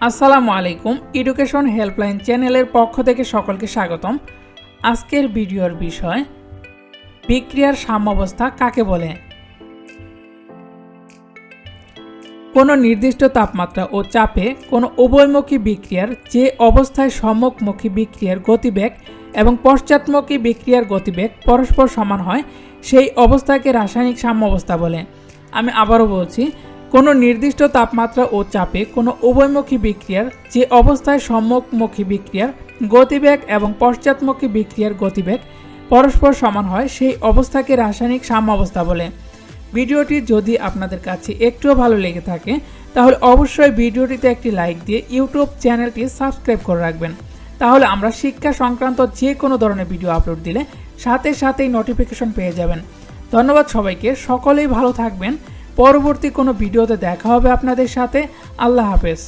আসসালামু আলাইকুম, education helpline চ্যানেলের পক্ষ থেকে সকলকে স্বাগতম। আজকের ভিডিওর বিষয় বিক্রিয়ার সাম্যাবস্থা কাকে বলে। কোনো নির্দিষ্ট তাপমাত্রা ও চাপে কোনো উভয়মুখী বিক্রিয়ার যে অবস্থায় সম্মুখমুখী বিক্রিয়ার গতিবেগ এবং পশ্চাৎমুখী বিক্রিয়ার গতিবেগ পরস্পর সমান হয় সেই অবস্থাকে রাসায়নিক সাম্যাবস্থা বলে। আমি আবারও বলছি, কোনো নির্দিষ্ট তাপমাত্রা ও চাপে কোনো উভয়মুখী বিক্রিয়ার যে অবস্থায় সম্মুখমুখী বিক্রিয়ার গতিবেগ এবং পশ্চাৎমুখী বিক্রিয়ার গতিবেগ পরস্পর সমান হয় সেই অবস্থাকে রাসায়নিক সাম্যাবস্থা বলে। ভিডিওটি যদি আপনাদের কাছে একটুও ভালো লেগে থাকে তাহলে অবশ্যই ভিডিওটিতে একটি লাইক দিয়ে ইউটিউব চ্যানেলটি সাবস্ক্রাইব করে রাখবেন। তাহলে আমরা শিক্ষা সংক্রান্ত যে কোনো ধরনের ভিডিও আপলোড দিলে সাথে সাথেই নোটিফিকেশন পেয়ে যাবেন। ধন্যবাদ সবাইকে, সকলেই ভালো থাকবেন। পরবর্তী কোনো ভিডিওতে দেখা হবে আপনাদের সাথে। আল্লাহ হাফেজ।